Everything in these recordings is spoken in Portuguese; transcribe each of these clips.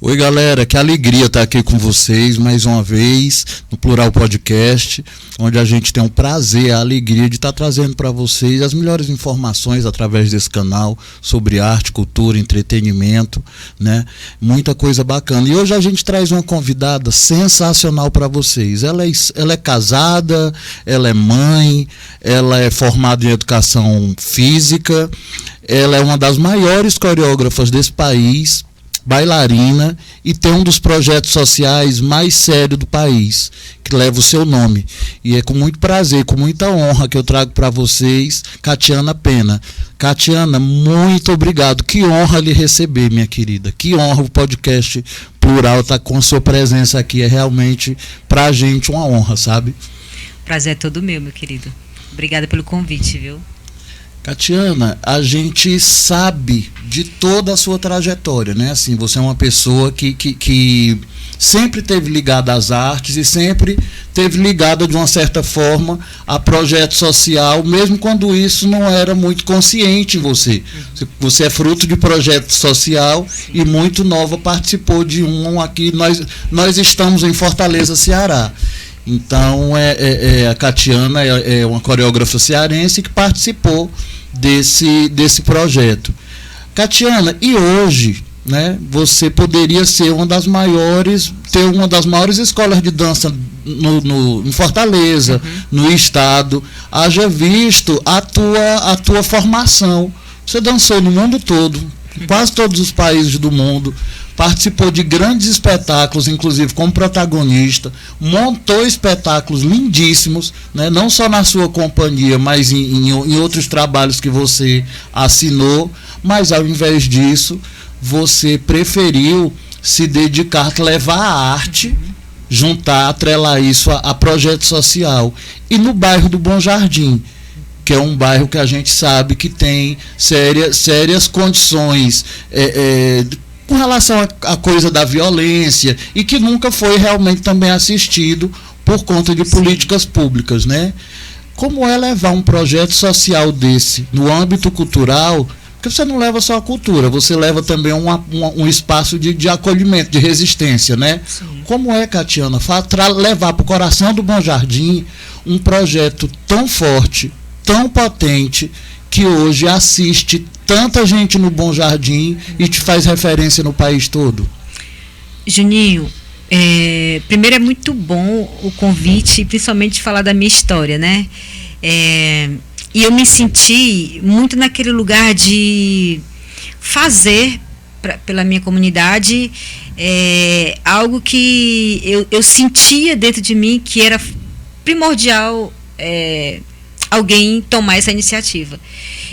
Oi, galera, que alegria estar aqui com vocês mais uma vez no Plural Podcast, onde a gente tem um prazer, a alegria de estar trazendo para vocês as melhores informações através desse canal sobre arte, cultura, entretenimento, né? Muita coisa bacana. E hoje a gente traz uma convidada sensacional para vocês. Ela é casada, ela é mãe, ela é formada em educação física, ela é uma das maiores coreógrafas desse país, bailarina, e tem um dos projetos sociais mais sérios do país, que leva o seu nome. E é com muito prazer, com muita honra que eu trago para vocês Catiana Pena. Catiana, muito obrigado. Que honra lhe receber, minha querida. Que honra o podcast Plural estar com a sua presença aqui. É realmente para a gente uma honra, sabe? Prazer é todo meu querido. Obrigada pelo convite, viu? Catiana, a gente sabe de toda a sua trajetória, né? Assim, você é uma pessoa que sempre teve ligada às artes e sempre teve ligada, de uma certa forma, a projeto social, mesmo quando isso não era muito consciente em você. Você é fruto de projeto social. Sim. E muito nova participou de um aqui. Nós estamos em Fortaleza, Ceará. Então, a Catiana é uma coreógrafa cearense que participou desse projeto. Catiana, e hoje, né, você poderia ser ter uma das maiores escolas de dança em Fortaleza, no estado. Haja visto a tua formação. Você dançou no mundo todo, quase todos os países do mundo. Participou de grandes espetáculos, inclusive como protagonista, montou espetáculos lindíssimos, né? Não só na sua companhia, mas em outros trabalhos que você assinou, mas ao invés disso, você preferiu se dedicar, levar a arte, atrelar isso a projeto social. E no bairro do Bom Jardim, que é um bairro que a gente sabe que tem sérias condições com relação à coisa da violência, e que nunca foi realmente também assistido por conta de políticas públicas, né? Como é levar um projeto social desse no âmbito cultural? Porque você não leva só a cultura, você leva também um espaço de acolhimento, de resistência, né? Sim. Como é, Catiana, levar para o coração do Bom Jardim um projeto tão forte, tão potente, que hoje assiste tanta gente no Bom Jardim e te faz referência no país todo? Juninho, primeiro é muito bom o convite, principalmente falar da minha história, né? E eu me senti muito naquele lugar de fazer pela minha comunidade algo que eu sentia dentro de mim que era primordial alguém tomar essa iniciativa.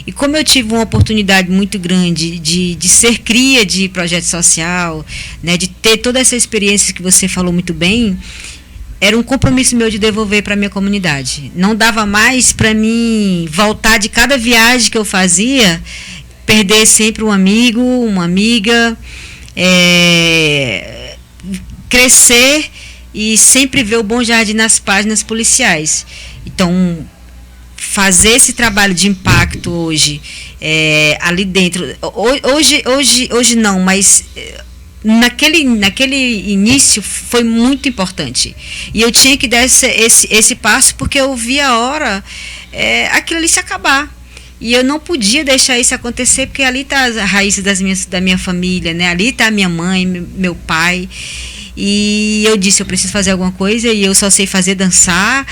E como eu tive uma oportunidade muito grande de ser cria de projeto social, né, de ter toda essa experiência que você falou muito bem, era um compromisso meu de devolver para a minha comunidade. Não dava mais para mim voltar de cada viagem que eu fazia, perder sempre um amigo, uma amiga, crescer e sempre ver o Bom Jardim nas páginas policiais. Então, fazer esse trabalho de impacto hoje, ali dentro, hoje não, mas naquele início foi muito importante. E eu tinha que dar esse passo, porque eu vi a hora aquilo ali se acabar. E eu não podia deixar isso acontecer, porque ali está as raízes da minha família, né? Ali está a minha mãe, meu pai. E eu disse, eu preciso fazer alguma coisa, e eu só sei fazer dançar,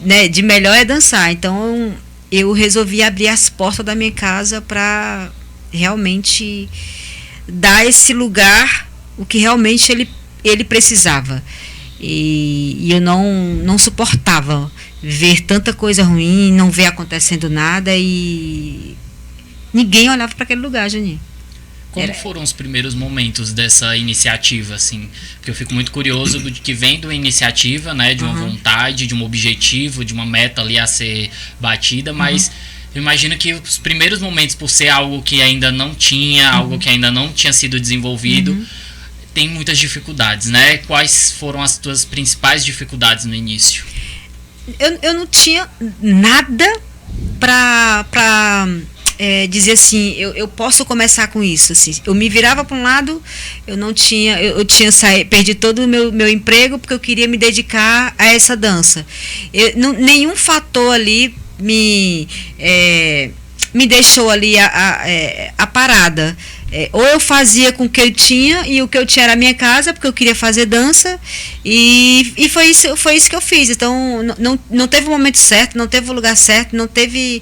né? De melhor é dançar. Então, eu resolvi abrir as portas da minha casa para realmente dar esse lugar, o que realmente ele precisava. E eu não suportava ver tanta coisa ruim, não ver acontecendo nada, e ninguém olhava para aquele lugar, Janinho. Como foram os primeiros momentos dessa iniciativa, assim? Porque eu fico muito curioso do que vem de uma iniciativa, né? De uma vontade, de um objetivo, de uma meta ali a ser batida, mas eu imagino que os primeiros momentos, por ser algo que ainda não tinha, algo que ainda não tinha sido desenvolvido, tem muitas dificuldades, né? Quais foram as tuas principais dificuldades no início? Eu não tinha nada para dizer assim, eu posso começar com isso, assim. Eu me virava para um lado, eu tinha perdi todo o meu emprego porque eu queria me dedicar a essa dança. Nenhum fator ali me deixou ali a parada. Ou eu fazia com o que eu tinha, e o que eu tinha era a minha casa, porque eu queria fazer dança, e foi isso que eu fiz. Então, não teve o momento certo, não teve o lugar certo, não teve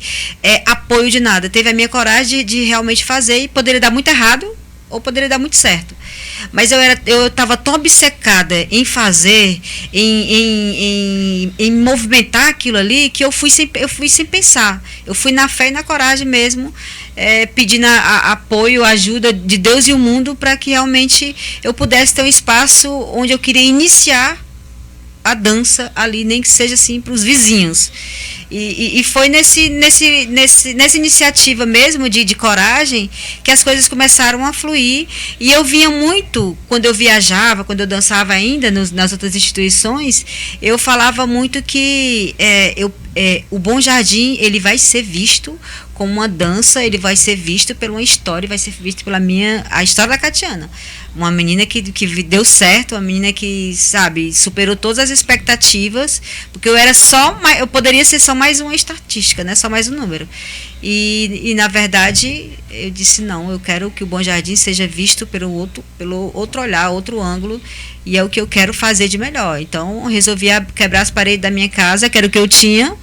apoio de nada. Teve a minha coragem de realmente fazer, e poderia dar muito errado, ou poderia dar muito certo. Mas eu estava tão obcecada em fazer, em movimentar aquilo ali, que eu fui sem pensar. Eu fui na fé e na coragem mesmo, pedindo apoio, ajuda de Deus e o mundo, para que realmente eu pudesse ter um espaço onde eu queria iniciar a dança ali, nem que seja assim para os vizinhos. E foi nessa iniciativa mesmo de coragem que as coisas começaram a fluir. E eu vinha muito, quando eu viajava, quando eu dançava ainda nas outras instituições, eu falava muito que o Bom Jardim, ele vai ser visto como uma dança, ele vai ser visto por uma história, vai ser visto a história da Catiana. Uma menina que deu certo, uma menina que, sabe, superou todas as expectativas, porque eu poderia ser só mais uma estatística, né? Só mais um número. E na verdade, eu disse, não, eu quero que o Bom Jardim seja visto pelo outro olhar, outro ângulo, e é o que eu quero fazer de melhor. Então, eu resolvi quebrar as paredes da minha casa, que era o que eu tinha,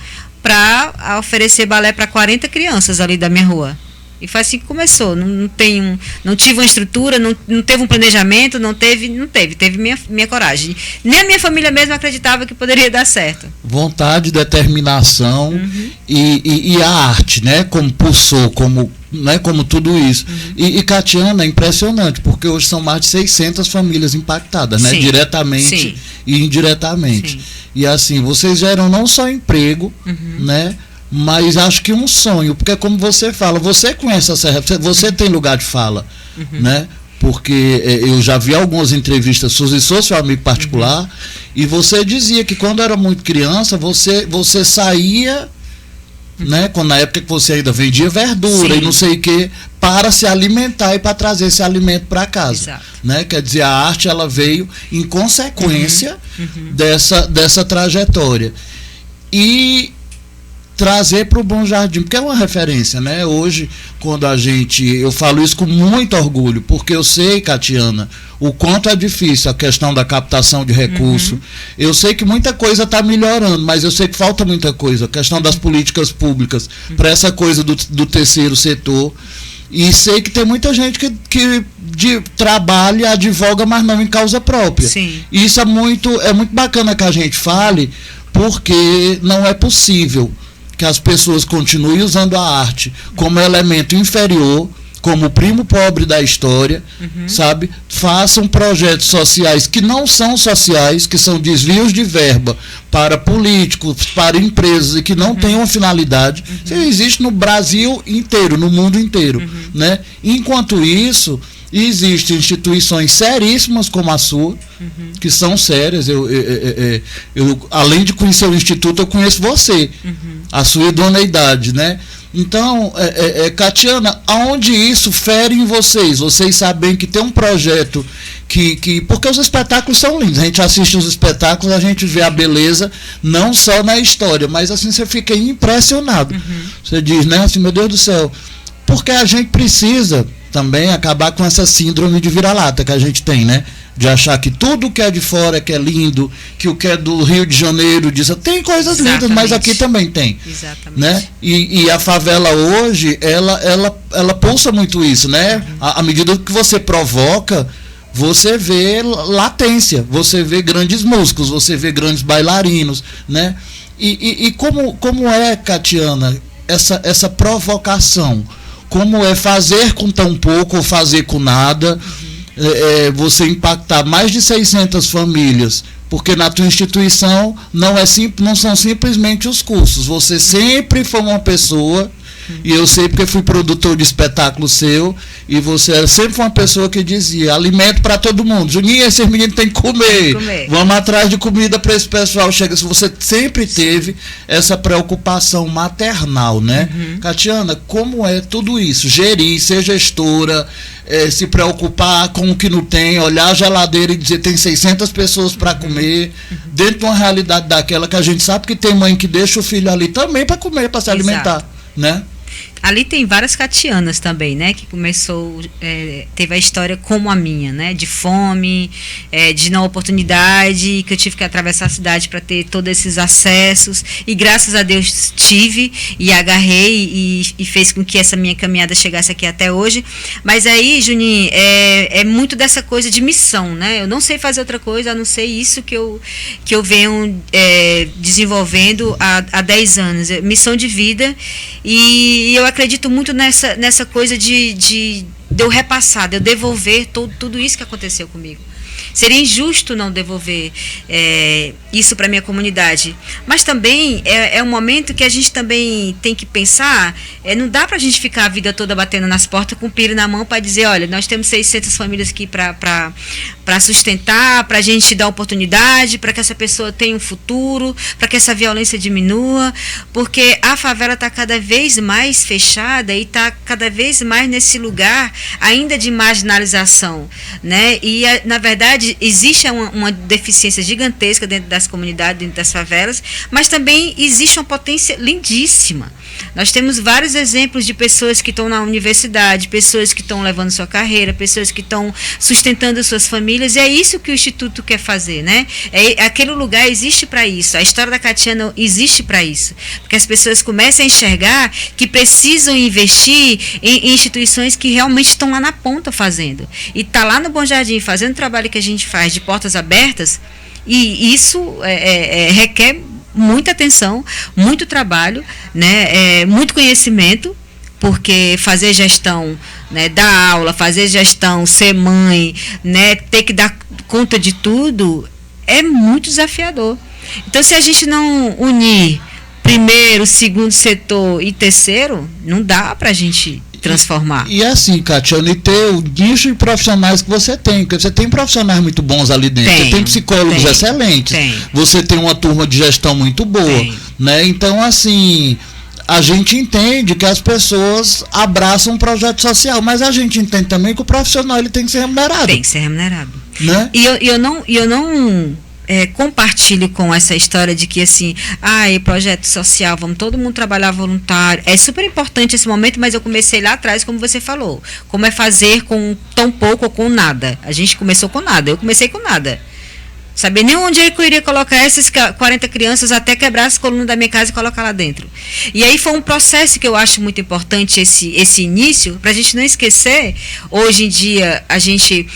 para oferecer balé para 40 crianças ali da minha rua. E foi assim que começou. Não tive uma estrutura, não teve um planejamento, teve minha coragem. Nem a minha família mesmo acreditava que poderia dar certo. Vontade, determinação, e a arte, né, como pulsou, como tudo isso. E Catiana, é impressionante, porque hoje são mais de 600 famílias impactadas, né, diretamente e indiretamente. Sim. E assim, vocês geram não só emprego, né, mas acho que um sonho, porque como você fala, você conhece a Serra, você tem lugar de fala, né? Porque eu já vi algumas entrevistas suas e sou seu amigo particular, e você dizia que quando era muito criança, você saía, né, quando na época que você ainda vendia verdura e não sei o que, para se alimentar e para trazer esse alimento para casa. Exato. Né? Quer dizer, a arte, ela veio em consequência dessa trajetória. E trazer para o Bom Jardim, porque é uma referência, né? Hoje, quando eu falo isso com muito orgulho, porque eu sei, Catiana, o quanto é difícil a questão da captação de recursos. Eu sei que muita coisa está melhorando, mas eu sei que falta muita coisa, a questão das políticas públicas para essa coisa do terceiro setor. E sei que tem muita gente que trabalha, advoga, mas não em causa própria. Sim. E isso é muito bacana que a gente fale, porque não é possível que as pessoas continuem usando a arte como elemento inferior, como o primo pobre da história, sabe? Façam projetos sociais que não são sociais, que são desvios de verba para políticos, para empresas, e que não têm uma finalidade. Isso existe no Brasil inteiro, no mundo inteiro, né? Enquanto isso, existem instituições seríssimas como a sua, que são sérias. Eu, além de conhecer o Instituto, eu conheço você, a sua idoneidade, né? Então, Catiana, aonde isso fere em vocês? Vocês sabem que tem um projeto porque os espetáculos são lindos, a gente assiste os espetáculos, a gente vê a beleza, não só na história, mas assim, você fica impressionado. Você diz, né, assim, meu Deus do céu, porque a gente precisa também acabar com essa síndrome de vira-lata que a gente tem, né? De achar que tudo que é de fora que é lindo, que o que é do Rio de Janeiro tem coisas lindas, mas aqui também tem. Exatamente. Né? E a favela hoje, ela pulsa muito isso, né? À medida que você provoca, você vê latência, você vê grandes músicos, você vê grandes bailarinos, né? E como é, Catiana, essa provocação? Como é fazer com tão pouco ou fazer com nada? Você impactar mais de 600 famílias, porque na tua instituição não são simplesmente os cursos. Você sempre foi uma pessoa E eu sei porque fui produtor de espetáculo seu, e você sempre foi uma pessoa que dizia, alimento para todo mundo. Juninho, esses meninos têm que comer. Vamos atrás de comida para esse pessoal. Chega, se você sempre teve essa preocupação maternal, né? Catiana, como é tudo isso? Gerir, ser gestora, se preocupar com o que não tem, olhar a geladeira e dizer tem 600 pessoas para comer, dentro de uma realidade daquela que a gente sabe que tem mãe que deixa o filho ali também para comer, para se alimentar, né? Ali tem várias Catianas também, né? Que começou, teve a história como a minha, né? De fome, de não oportunidade, que eu tive que atravessar a cidade para ter todos esses acessos. E graças a Deus tive e agarrei e fez com que essa minha caminhada chegasse aqui até hoje. Mas aí, Juninho, é muito dessa coisa de missão, né? Eu não sei fazer outra coisa, a não ser isso que eu venho desenvolvendo há 10 anos. Missão de vida. E eu acredito muito nessa coisa de eu repassar, de eu devolver tudo isso que aconteceu comigo. Seria injusto não devolver isso para a minha comunidade. Mas também é um momento que a gente também tem que pensar, não dá para a gente ficar a vida toda batendo nas portas com o piro na mão para dizer, olha, nós temos 600 famílias aqui para sustentar, para a gente dar oportunidade, para que essa pessoa tenha um futuro, para que essa violência diminua, porque a favela está cada vez mais fechada e está cada vez mais nesse lugar ainda de marginalização, né? E, na verdade, existe uma deficiência gigantesca dentro das comunidades, dentro das favelas, mas também existe uma potência lindíssima. Nós temos vários exemplos de pessoas que estão na universidade, pessoas que estão levando sua carreira, pessoas que estão sustentando suas famílias, e é isso que o Instituto quer fazer, né? Aquele lugar existe para isso, a história da Catiana existe para isso, porque as pessoas começam a enxergar que precisam investir em instituições que realmente estão lá na ponta fazendo, e tá lá no Bom Jardim fazendo o trabalho que a gente faz de portas abertas, e isso requer muita atenção, muito trabalho, né, muito conhecimento, porque fazer gestão, né, dar aula, fazer gestão, ser mãe, né, ter que dar conta de tudo, é muito desafiador. Então, se a gente não unir primeiro, segundo setor e terceiro, não dá para a gente transformar. E assim, Catiana, e ter o nicho de profissionais que você tem, porque você tem profissionais muito bons ali dentro, você tem psicólogos excelentes, você tem uma turma de gestão muito boa, né? Então, assim, a gente entende que as pessoas abraçam um projeto social, mas a gente entende também que o profissional ele tem que ser remunerado. Tem que ser remunerado. Né? E eu não compartilho com essa história de que assim, projeto social, vamos todo mundo trabalhar voluntário. É super importante esse momento, mas eu comecei lá atrás, como você falou, como é fazer com tão pouco ou com nada. A gente começou com nada, eu comecei com nada. Saber nem onde é que eu iria colocar essas 40 crianças até quebrar as colunas da minha casa e colocar lá dentro. E aí foi um processo que eu acho muito importante esse início, para a gente não esquecer, hoje em dia a gente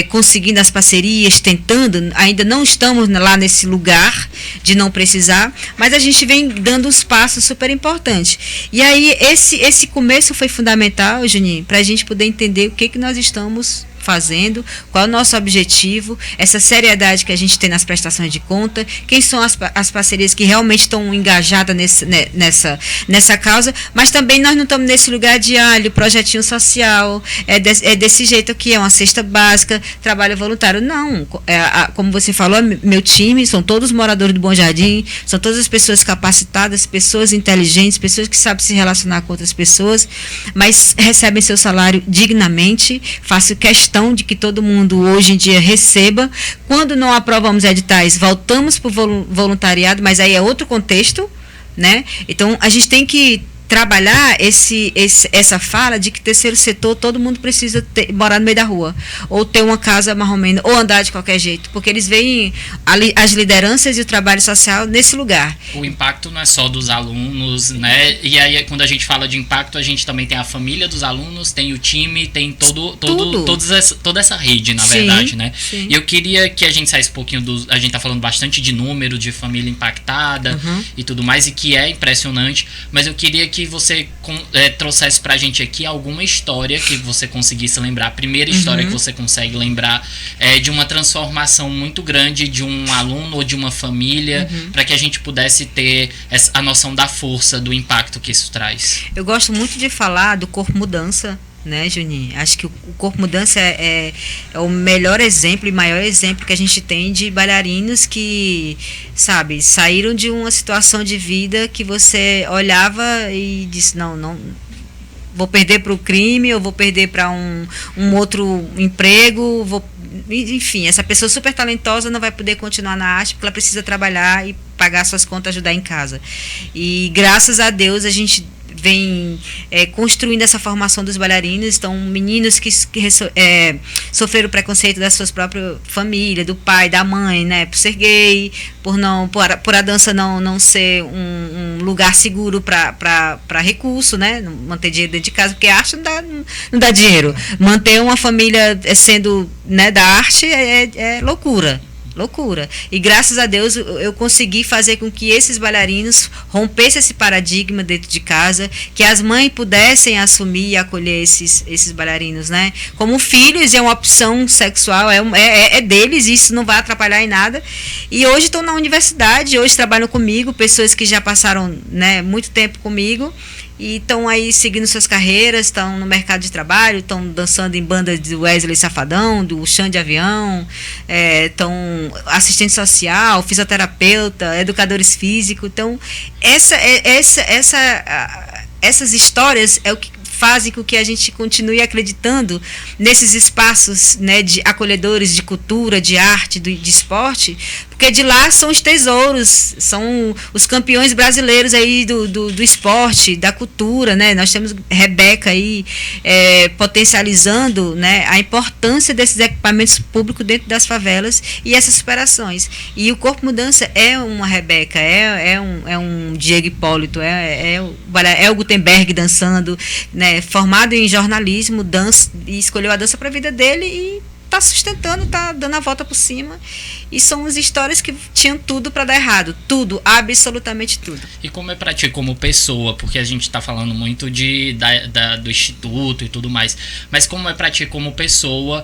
conseguindo as parcerias, tentando, ainda não estamos lá nesse lugar de não precisar, mas a gente vem dando uns passos super importantes. E aí esse começo foi fundamental, Juninho, para a gente poder entender o que nós estamos fazendo, qual é o nosso objetivo, essa seriedade que a gente tem nas prestações de conta, quem são as parcerias que realmente estão engajadas nessa causa, mas também nós não estamos nesse lugar de projetinho social, desse jeito aqui, é uma cesta básica, trabalho voluntário. Não, como você falou, meu time são todos moradores do Bom Jardim, são todas as pessoas capacitadas, pessoas inteligentes, pessoas que sabem se relacionar com outras pessoas, mas recebem seu salário dignamente. Faço questão de que todo mundo hoje em dia receba. Quando não aprovamos editais, voltamos para o voluntariado, mas aí é outro contexto, né? Então a gente tem que trabalhar essa fala de que terceiro setor todo mundo precisa morar no meio da rua, ou ter uma casa mais ou menos, ou andar de qualquer jeito, porque eles veem as lideranças e o trabalho social nesse lugar. O impacto não é só dos alunos, né? E aí quando a gente fala de impacto, a gente também tem a família dos alunos, tem o time, tem toda essa rede, na verdade, né? Sim. E eu queria que a gente saísse um pouquinho a gente tá falando bastante de número de família impactada e tudo mais, e que é impressionante, mas eu queria que você trouxesse pra gente aqui alguma história que você conseguisse lembrar, a primeira história que você consegue lembrar de uma transformação muito grande de um aluno ou de uma família, para que a gente pudesse ter a noção da força, do impacto que isso traz. Eu gosto muito de falar do Corpo Mudança, né, Juninho? Acho que o Corpo Mudança é o melhor exemplo e maior exemplo que a gente tem de bailarinos que, sabe, saíram de uma situação de vida que você olhava e disse, não vou perder para o crime, ou vou perder para um outro emprego, enfim, essa pessoa super talentosa não vai poder continuar na arte porque ela precisa trabalhar e pagar suas contas, ajudar em casa. E graças a Deus a gente vem construindo essa formação dos bailarinos. Então, meninos que sofreram preconceito da sua própria família, do pai, da mãe, né, por ser gay, por a dança não ser um lugar seguro para recurso, né, manter dinheiro dentro de casa, porque a arte não dá dinheiro. Manter uma família sendo, né, da arte é loucura. E graças a Deus eu consegui fazer com que esses bailarinos rompessem esse paradigma dentro de casa, que as mães pudessem assumir e acolher esses bailarinos, né? Como filhos, é uma opção sexual, é deles, isso não vai atrapalhar em nada. E hoje estão na universidade, hoje trabalham comigo, pessoas que já passaram, né, muito tempo comigo, e estão aí seguindo suas carreiras, estão no mercado de trabalho, estão dançando em bandas do Wesley Safadão, do Chão de Avião, estão assistente social, fisioterapeuta, educadores físicos. Então, essas histórias é o que fazem com que a gente continue acreditando nesses espaços, né, de acolhedores de cultura, de arte, de esporte, porque de lá são os tesouros, são os campeões brasileiros aí do esporte, da cultura, né? Nós temos Rebeca aí potencializando, né, a importância desses equipamentos públicos dentro das favelas e essas superações. E o Corpo Mudança é uma Rebeca, é um Diego Hipólito, é o Gutenberg dançando, né, formado em jornalismo, dança, e escolheu a dança para a vida dele e está sustentando, está dando a volta por cima. E são as histórias que tinham tudo para dar errado. Tudo, absolutamente tudo. E como é para ti como pessoa? Porque a gente está falando muito do instituto e tudo mais. Mas como é para ti como pessoa?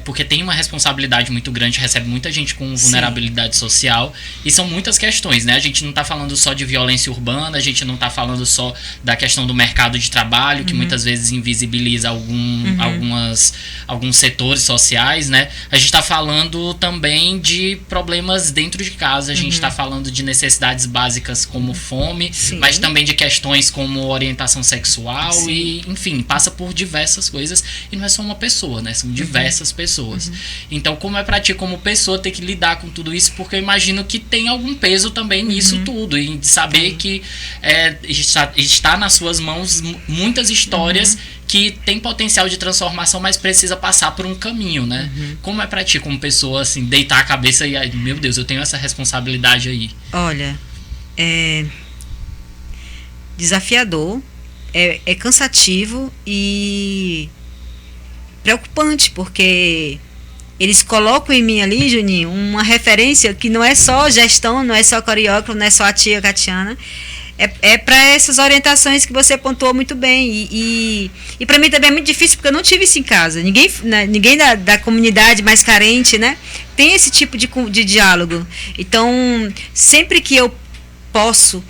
Porque tem uma responsabilidade muito grande, recebe muita gente com vulnerabilidade social. E são muitas questões, né? A gente não está falando só de violência urbana, a gente não está falando só da questão do mercado de trabalho, que muitas vezes invisibiliza alguns setores sociais, né? A gente está falando também de problemas dentro de casa, a gente está falando de necessidades básicas como fome, mas também de questões como orientação sexual e, enfim, passa por diversas coisas e não é só uma pessoa, né? São diversas pessoas. Então, como é pra ti como pessoa ter que lidar com tudo isso? Porque eu imagino que tem algum peso também nisso tudo, e de saber que está nas suas mãos muitas histórias que tem potencial de transformação, mas precisa passar por um caminho, né? Como é pra ti, como pessoa, assim, deitar a cabeça e, meu Deus, eu tenho essa responsabilidade aí? Olha, desafiador, é cansativo e preocupante, porque eles colocam em mim ali, Juninho, uma referência que não é só gestão, não é só coreógrafo, não é só a tia Catiana. É para essas orientações que você pontuou muito bem. E para mim também é muito difícil, porque eu não tive isso em casa. Ninguém da comunidade mais carente, né, tem esse tipo de diálogo. Então, sempre que eu posso,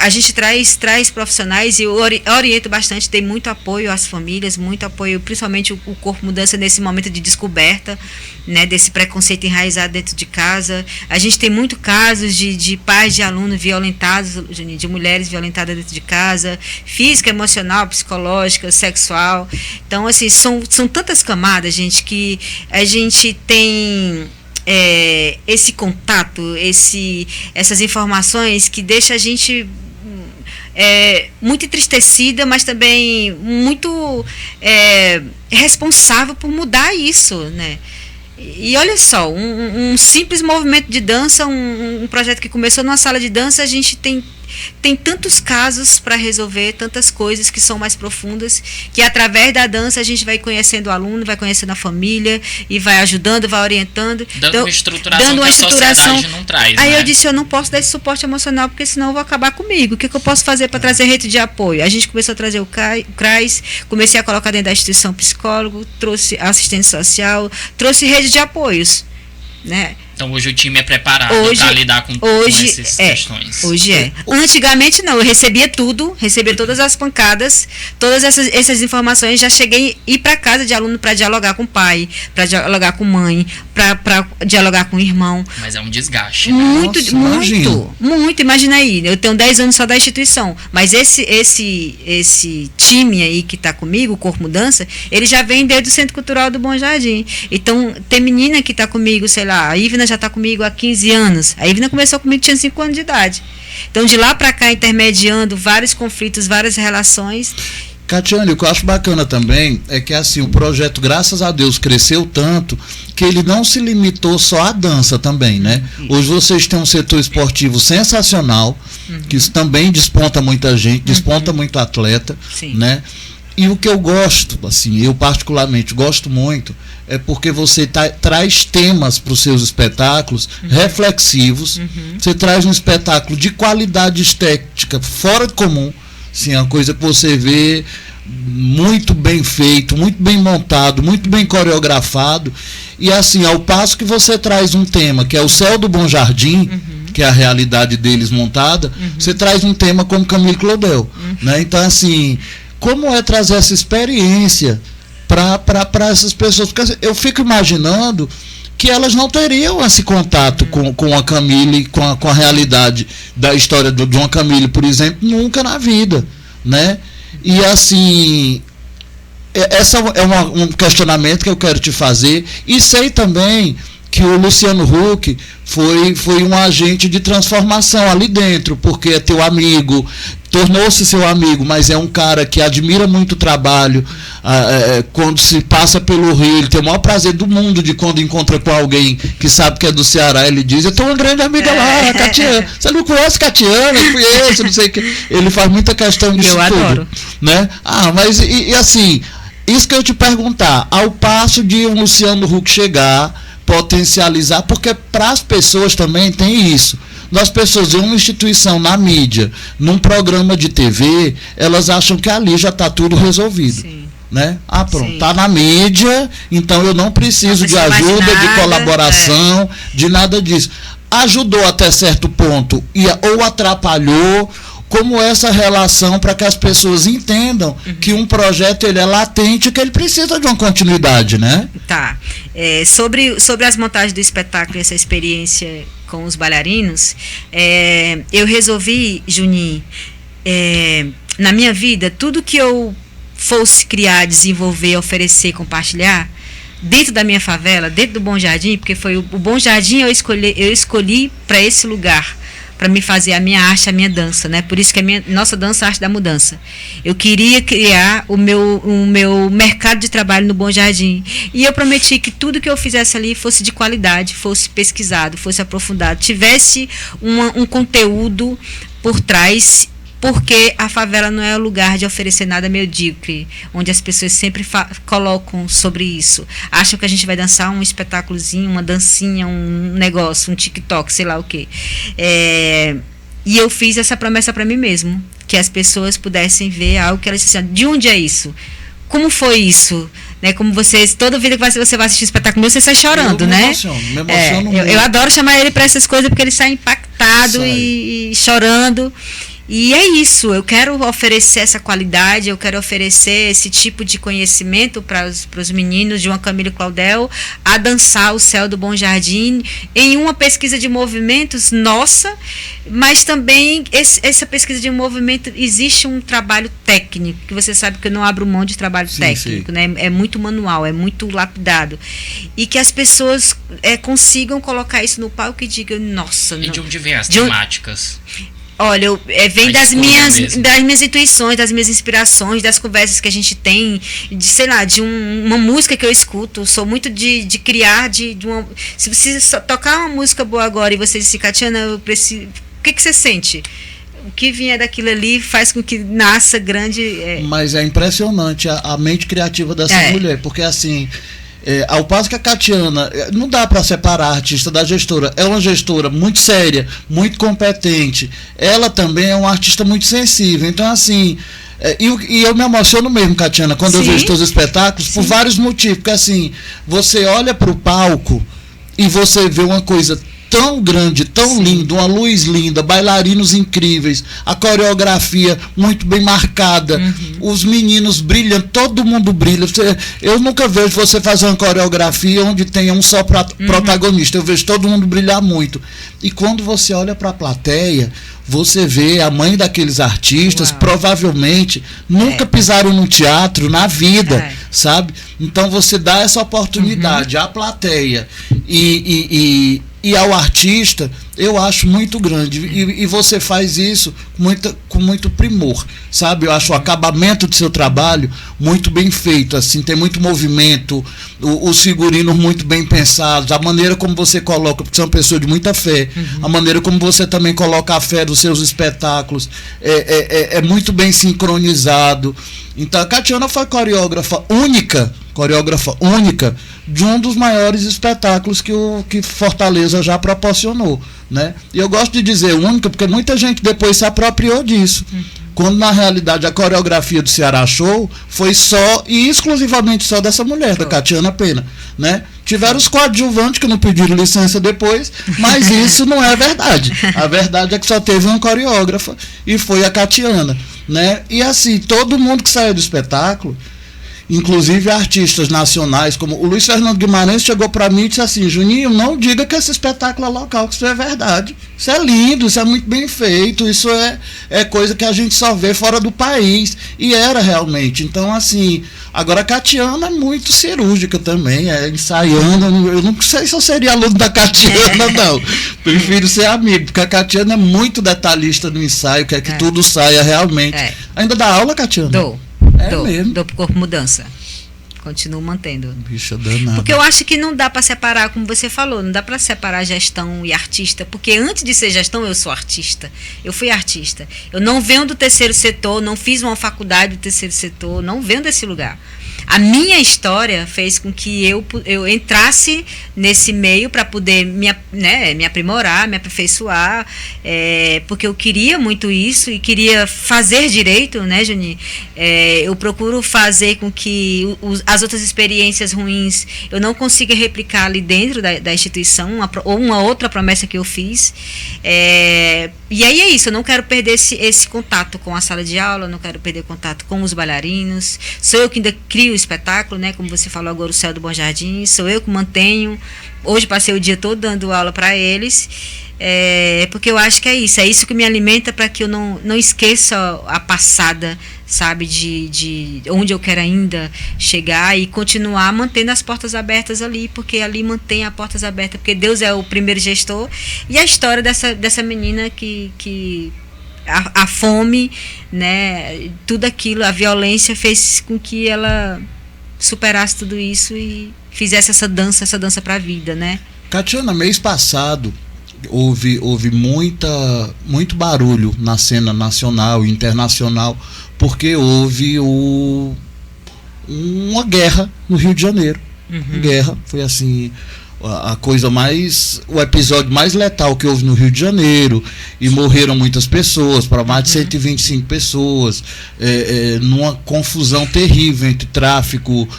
a gente traz profissionais, e eu oriento bastante, tem muito apoio às famílias, muito apoio, principalmente o Corpo Mudança nesse momento de descoberta, né, desse preconceito enraizado dentro de casa. A gente tem muito casos de pais de alunos violentados, de mulheres violentadas dentro de casa, física, emocional, psicológica, sexual. Então, assim, são tantas camadas, gente, que a gente tem esse contato, essas informações que deixa a gente muito entristecida, mas também muito responsável por mudar isso, né? E olha só, um simples movimento de dança, um projeto que começou numa sala de dança, a gente tem tem tantos casos para resolver, tantas coisas que são mais profundas, que através da dança a gente vai conhecendo o aluno, vai conhecendo a família e vai ajudando, vai orientando. Dando uma estruturação que a sociedade não traz. Aí né? eu disse, eu não posso dar esse suporte emocional, porque senão eu vou acabar comigo. O que eu posso fazer para trazer rede de apoio? A gente começou a trazer o CRAS, comecei a colocar dentro da instituição psicólogo, trouxe assistente social, trouxe rede de apoios, né? Então hoje o time é preparado para lidar com essas questões. Hoje é. Antigamente não, eu recebia tudo, recebia todas as pancadas, todas essas informações, já cheguei a ir para casa de aluno para dialogar com o pai, para dialogar com mãe, para dialogar com o irmão. Mas é um desgaste, né? Muito. Imagina aí, eu tenho 10 anos só da instituição, mas esse time aí que está comigo, o Corpo Mudança, ele já vem desde o Centro Cultural do Bom Jardim. Então, tem menina que está comigo, sei lá, a Ivna já está comigo há 15 anos. A Ivna começou comigo, tinha 5 anos de idade. Então, de lá para cá, intermediando vários conflitos, várias relações. Catiane, o que eu acho bacana também é que assim, o projeto, graças a Deus, cresceu tanto que ele não se limitou só à dança também, né? Hoje vocês têm um setor esportivo sensacional, que isso também desponta muita gente, desponta muito atleta, né? E o que eu gosto, assim, eu particularmente gosto muito, é porque você traz temas para os seus espetáculos reflexivos, você traz um espetáculo de qualidade estética fora de comum, assim, é uma coisa que você vê muito bem feito, muito bem montado, muito bem coreografado, e assim, ao passo que você traz um tema que é o Céu do Bom Jardim, que é a realidade deles montada, você traz um tema como Camille Claudel, né? Então assim, como é trazer essa experiência para essas pessoas? Porque eu fico imaginando que elas não teriam esse contato com a Camille, com a realidade da história de uma Camille, por exemplo, nunca na vida, né? E assim, esse é um questionamento que eu quero te fazer, e sei também que o Luciano Huck foi um agente de transformação ali dentro, porque é teu amigo, tornou-se seu amigo, mas é um cara que admira muito o trabalho. Quando se passa pelo Rio, ele tem o maior prazer do mundo de quando encontra com alguém que sabe que é do Ceará, ele diz, eu tenho uma grande amiga lá, Catiana, você não conhece Catiana? Eu conheço, não sei o que. Ele faz muita questão disso tudo. Adoro. Né? Mas e assim, isso que eu te perguntar, ao passo de um Luciano Huck chegar, potencializar, porque para as pessoas também tem isso. As pessoas veem uma instituição na mídia, num programa de TV, elas acham que ali já está tudo resolvido. Sim. Né? Pronto, está na mídia, então eu não preciso de ajuda, de colaboração, de nada disso. Ajudou até certo ponto ou atrapalhou. Como essa relação para que as pessoas entendam que um projeto ele é latente, que ele precisa de uma continuidade, né? Tá. Sobre as montagens do espetáculo e essa experiência com os bailarinos, eu resolvi, Juninho, na minha vida, tudo que eu fosse criar, desenvolver, oferecer, compartilhar, dentro da minha favela, dentro do Bom Jardim, porque foi o Bom Jardim eu escolhi para esse lugar, para me fazer a minha arte, a minha dança, né? Por isso que nossa dança é a arte da mudança. Eu queria criar o meu mercado de trabalho no Bom Jardim. E eu prometi que tudo que eu fizesse ali fosse de qualidade, fosse pesquisado, fosse aprofundado, tivesse um conteúdo por trás, porque a favela não é o lugar de oferecer nada medíocre, onde as pessoas sempre colocam sobre isso. Acham que a gente vai dançar um espetáculozinho, uma dancinha, um negócio, um TikTok, sei lá o quê. E eu fiz essa promessa para mim mesmo, que as pessoas pudessem ver algo que elas disseram, de onde é isso? Como foi isso? Né, como toda vida que você vai assistir espetáculo, você sai chorando, né? Me emociono muito. Eu adoro chamar ele para essas coisas, porque ele sai impactado e chorando. E é isso, eu quero oferecer essa qualidade, eu quero oferecer esse tipo de conhecimento para os meninos de uma Camille Claudel a dançar o Céu do Bom Jardim em uma pesquisa de movimentos nossa, mas também essa pesquisa de movimento existe um trabalho técnico, que você sabe que eu não abro mão de trabalho técnico, né? É muito manual, é muito lapidado, e que as pessoas consigam colocar isso no palco e digam, nossa... E de onde vem as temáticas? Olha, vem das minhas intuições, das minhas inspirações, das conversas que a gente tem, de uma música que eu escuto. Sou muito de criar, se você tocar uma música boa agora e você disse, Catiana, eu preciso, o que você sente? o que vier daquilo ali faz com que nasça grande. Mas é impressionante a mente criativa dessa mulher, porque assim, ao passo que a Catiana, não dá para separar a artista da gestora, é uma gestora muito séria, muito competente, ela também é uma artista muito sensível, então assim, e eu me emociono mesmo, Catiana, quando eu vejo todos os espetáculos, por vários motivos, porque assim, você olha para o palco e você vê uma coisa tão grande, tão linda, uma luz linda, bailarinos incríveis, a coreografia muito bem marcada, os meninos brilham, todo mundo brilha. Eu nunca vejo você fazer uma coreografia onde tenha um só protagonista, eu vejo todo mundo brilhar muito. E quando você olha para a plateia, você vê a mãe daqueles artistas, provavelmente nunca pisaram no teatro na vida, sabe? Então você dá essa oportunidade à plateia e ao artista, eu acho muito grande. E você faz isso com muito primor, sabe? Eu acho o acabamento do seu trabalho muito bem feito, assim, tem muito movimento, os figurinos muito bem pensados, a maneira como você coloca, porque você é uma pessoa de muita fé, a maneira como você também coloca a fé dos seus espetáculos é muito bem sincronizado. Então a Catiana foi coreógrafa única de um dos maiores espetáculos que Fortaleza já proporcionou, né? E eu gosto de dizer única porque muita gente depois se apropriou disso, quando na realidade a coreografia do Ceará Show foi só e exclusivamente só dessa mulher, da Catiana Pena, né? Tiveram os coadjuvantes que não pediram licença depois, mas isso não é verdade. A verdade é que só teve uma coreógrafa e foi a Catiana, né? E assim, todo mundo que saiu do espetáculo, inclusive artistas nacionais, como o Luiz Fernando Guimarães chegou para mim e disse assim: Juninho, não diga que esse espetáculo é local, que isso é verdade, isso é lindo, isso é muito bem feito, isso é coisa que a gente só vê fora do país, e era realmente. Então assim, agora a Catiana é muito cirúrgica também, ensaiando, eu não sei se eu seria aluno da Catiana não, prefiro ser amigo, porque a Catiana é muito detalhista no ensaio, quer que tudo saia realmente. Ainda dá aula, Catiana? Dou pro corpo mudança. Continuo mantendo. Bicha danada. Porque eu acho que não dá para separar, como você falou, não dá para separar gestão e artista, porque antes de ser gestão eu sou artista. Eu fui artista. Eu não venho do terceiro setor, não fiz uma faculdade do terceiro setor, não venho desse lugar. A minha história fez com que eu entrasse nesse meio para poder me aprimorar, me aperfeiçoar, porque eu queria muito isso e queria fazer direito, né, Juninho? Eu procuro fazer com que as outras experiências ruins eu não consiga replicar ali dentro da instituição, ou uma outra promessa que eu fiz. E aí é isso, eu não quero perder esse contato com a sala de aula, não quero perder contato com os bailarinos. Sou eu que ainda crio o espetáculo, né? Como você falou agora, o Céu do Bom Jardim, sou eu que mantenho. Hoje passei o dia todo dando aula para eles, porque eu acho que é isso que me alimenta, para que eu não esqueça a passada, sabe, de onde eu quero ainda chegar, e continuar mantendo as portas abertas ali, porque ali mantém as portas abertas, porque Deus é o primeiro gestor. E a história dessa menina que a fome, né, tudo aquilo, a violência fez com que ela superasse tudo isso e fizesse essa dança para a vida, né? Catiana, mês passado houve muito barulho na cena nacional e internacional, porque houve uma guerra no Rio de Janeiro. Guerra, foi assim, o episódio mais letal que houve no Rio de Janeiro, e morreram muitas pessoas, para mais de 125 pessoas, numa confusão terrível entre tráfico,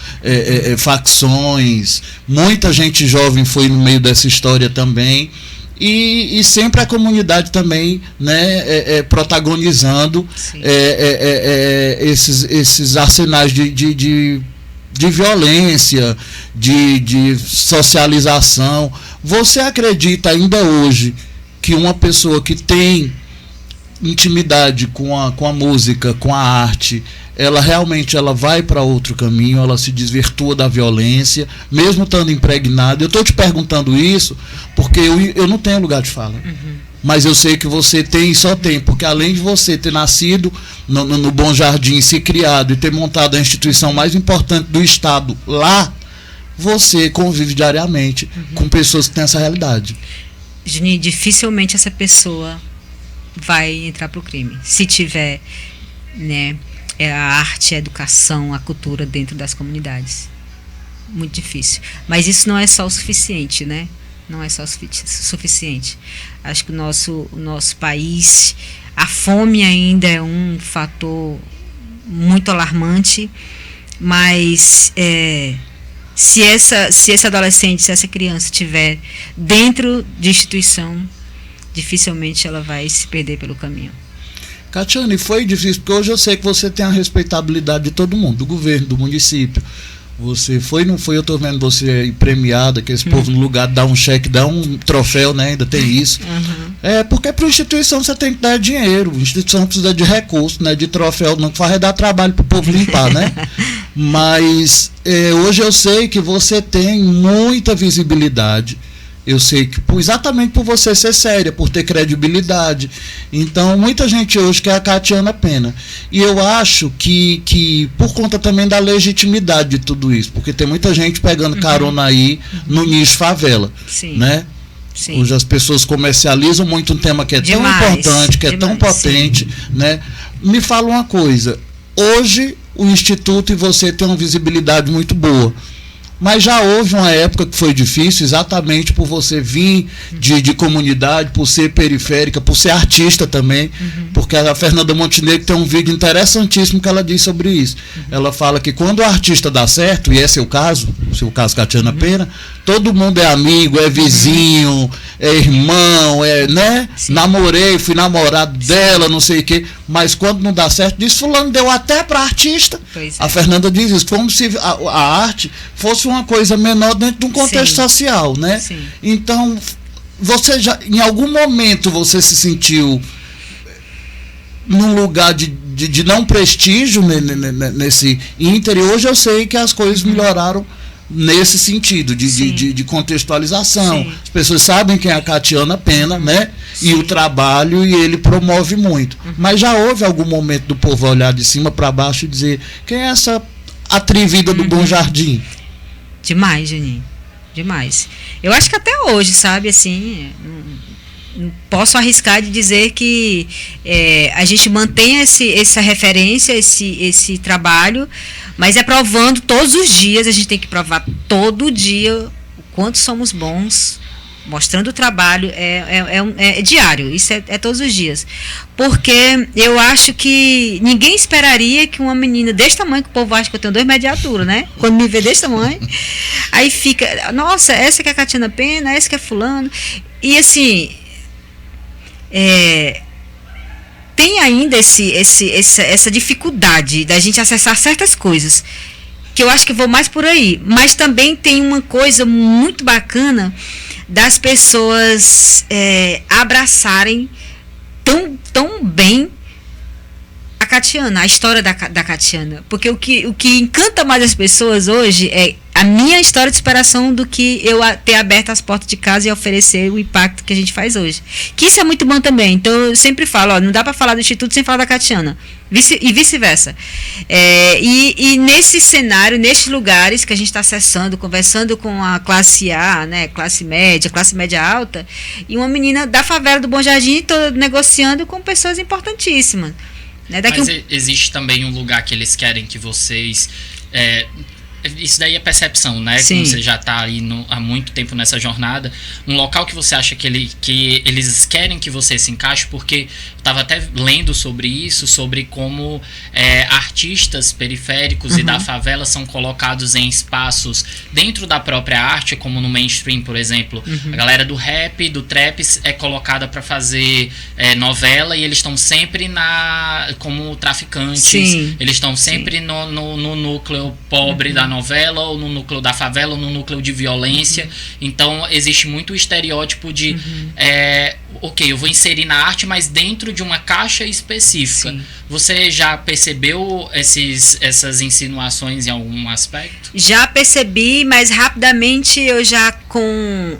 facções. Muita gente jovem foi no meio dessa história também, e sempre a comunidade também, né, protagonizando esses arsenais de violência, de socialização. Você acredita ainda hoje que uma pessoa que tem intimidade com a música, com a arte, ela realmente vai para outro caminho, ela se desvirtua da violência, mesmo estando impregnada? Eu estou te perguntando isso porque eu não tenho lugar de fala. Mas eu sei que você só tem, porque além de você ter nascido no Bom Jardim, se criado e ter montado a instituição mais importante do estado lá, você convive diariamente com pessoas que têm essa realidade. Juninho, dificilmente essa pessoa vai entrar para o crime. Se tiver, né, a arte, a educação, a cultura dentro das comunidades. Muito difícil. Mas isso não é só o suficiente, né? Não é só o suficiente. Acho que o nosso país, a fome ainda é um fator muito alarmante, mas se esse adolescente, se essa criança estiver dentro de instituição, dificilmente ela vai se perder pelo caminho. Catiane, foi difícil, porque hoje eu sei que você tem a respeitabilidade de todo mundo, do governo, do município. Você foi, não foi? Eu estou vendo você aí premiada, que esse povo, no lugar de dar um cheque, dá um troféu, né? Ainda tem isso. Porque para a instituição você tem que dar dinheiro. A instituição precisa de recurso, né? De troféu, não faz dar trabalho para o povo limpar, né? Mas hoje eu sei que você tem muita visibilidade. Eu sei que exatamente por você ser séria, por ter credibilidade. Então, muita gente hoje quer a Catiana Pena. E eu acho que por conta também da legitimidade de tudo isso, porque tem muita gente pegando carona aí no nicho favela. Sim. Né? Sim. Hoje as pessoas comercializam muito um tema que é tão importante, que é tão potente. Né? Me fala uma coisa. Hoje, o Instituto e você tem uma visibilidade muito boa. Mas já houve uma época que foi difícil, exatamente por você vir de comunidade, por ser periférica, por ser artista também, porque a Fernanda Montenegro tem um vídeo interessantíssimo que ela diz sobre isso. Ela fala que quando o artista dá certo, e esse é o caso Catiana Pena, todo mundo é amigo, é vizinho, é irmão, né? Sim. Namorei, fui namorado dela, não sei o quê, mas quando não dá certo, diz fulano deu até para artista. A Fernanda diz isso, como se a arte fosse uma coisa menor dentro de um contexto social, né? Sim. Então, você já, em algum momento você se sentiu num lugar de não prestígio nesse ínter, e hoje eu sei que as coisas melhoraram nesse sentido de contextualização. Sim. As pessoas sabem quem é a Catiana Pena, né? E o trabalho, e ele promove muito. Mas já houve algum momento do povo olhar de cima para baixo e dizer: quem é essa atrevida do Bom Jardim? Demais, Juninho. Demais. Eu acho que até hoje, sabe, assim, não posso arriscar de dizer que a gente mantém essa referência, esse trabalho, mas é provando todos os dias, a gente tem que provar todo dia o quanto somos bons, mostrando o trabalho, é diário, isso é todos os dias. Porque eu acho que ninguém esperaria que uma menina desse tamanho, que o povo acha que eu tenho 2 metros de altura, né? Quando me vê desse tamanho, aí fica, nossa, essa que é a Catiana Pena, essa que é fulano. E assim, tem ainda essa dificuldade da gente acessar certas coisas, que eu acho que vou mais por aí. Mas também tem uma coisa muito bacana das pessoas abraçarem tão bem a Catiana, a história da Catiana. Porque o que encanta mais as pessoas hoje é a minha história de superação do que eu ter aberto as portas de casa e oferecer o impacto que a gente faz hoje. Que isso é muito bom também. Então eu sempre falo, não dá para falar do Instituto sem falar da Catiana. E vice-versa. E nesse cenário, nesses lugares que a gente está acessando, conversando com a classe A, né, classe média alta, e uma menina da favela do Bom Jardim negociando com pessoas importantíssimas. Né? Mas existe também um lugar que eles querem que vocês... isso daí é percepção, né? Sim. Como você já está aí há muito tempo nessa jornada, um local que você acha que eles querem que você se encaixe, porque eu estava até lendo sobre isso, sobre como artistas periféricos e da favela são colocados em espaços dentro da própria arte, como no mainstream, por exemplo. A galera do rap, do trap é colocada para fazer novela, e eles estão sempre como traficantes. Sim. Eles estão sempre no núcleo pobre da novela, ou no núcleo da favela, ou no núcleo de violência. Então existe muito o estereótipo de ok, eu vou inserir na arte, mas dentro de uma caixa específica. Sim. Você já percebeu essas insinuações em algum aspecto? Já percebi, mas rapidamente eu já, com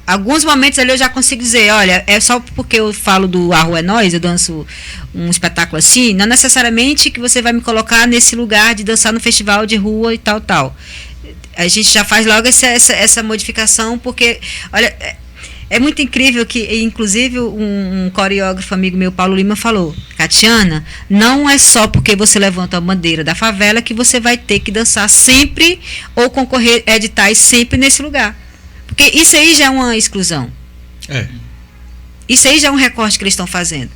alguns momentos ali, eu já consigo dizer, olha, é só porque eu falo do A Rua é Nós, eu danço um espetáculo assim, não necessariamente que você vai me colocar nesse lugar de dançar no festival de rua e tal. A gente já faz logo essa modificação, porque, olha, É muito incrível que, inclusive, um coreógrafo amigo meu, Paulo Lima, falou: Catiana, não é só porque você levanta a bandeira da favela que você vai ter que dançar sempre ou concorrer a editais sempre nesse lugar. Porque isso aí já é uma exclusão. Isso aí já é um recorte que eles estão fazendo.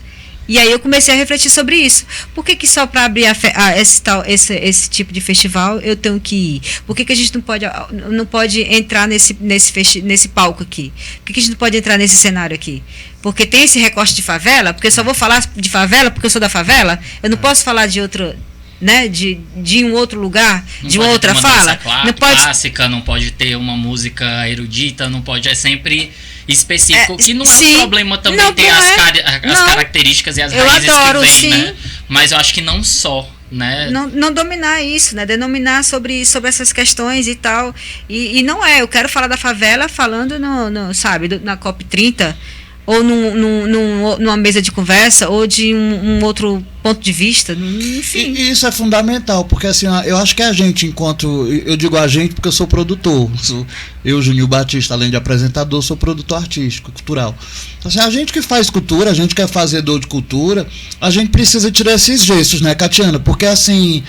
E aí eu comecei a refletir sobre isso. Por que só para abrir esse tipo de festival eu tenho que ir? Por que a gente não pode entrar nesse palco aqui? Por que a gente não pode entrar nesse cenário aqui? Porque tem esse recorte de favela? Porque eu só vou falar de favela porque eu sou da favela? Eu não posso falar de outra... Né, de um outro lugar, não de uma outra fala. Não pode clássica, não pode ter uma música erudita, não pode, é sempre específico, que não é um problema também ter as características e as raízes que vem, né? Mas eu acho que não só, né? Não dominar isso, né? Denominar sobre essas questões e tal. E não eu quero falar da favela falando na COP30, ou numa mesa de conversa, ou de um outro ponto de vista, enfim. E isso é fundamental, porque assim, eu acho que a gente, eu digo a gente porque eu sou produtor, eu, Juninho Batista, além de apresentador, sou produtor artístico, cultural. Assim, a gente que faz cultura, a gente que é fazedor de cultura, a gente precisa tirar esses gestos, né, Catiana? Porque assim,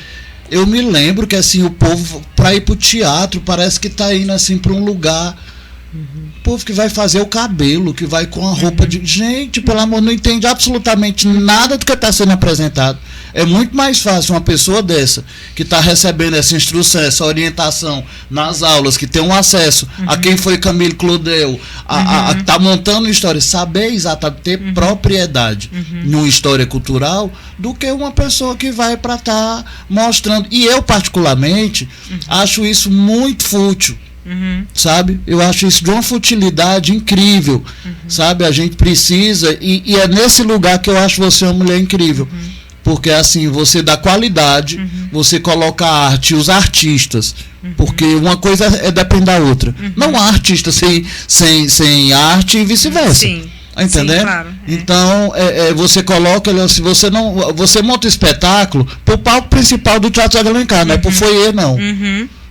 eu me lembro que assim, o povo, para ir pro teatro, parece que tá indo assim para um lugar... O povo que vai fazer o cabelo, que vai com a roupa de... Gente, pelo amor, não entende absolutamente nada do que está sendo apresentado. É muito mais fácil uma pessoa dessa, que está recebendo essa instrução, essa orientação nas aulas, que tem um acesso a quem foi Camille Claudel, a que está montando história, saber exatamente, ter propriedade numa história cultural, do que uma pessoa que vai para estar mostrando. E eu, particularmente, acho isso muito fútil. Sabe? Eu acho isso de uma futilidade incrível, sabe? A gente precisa, e é nesse lugar que eu acho você uma mulher incrível, porque assim, você dá qualidade, você coloca a arte e os artistas, porque uma coisa depende da outra. Não há artista sem arte e vice-versa. Entendeu? Sim, claro, então você coloca, se você monta o espetáculo pro palco principal do Teatro Zé de Alencar, não é pro foyer, não.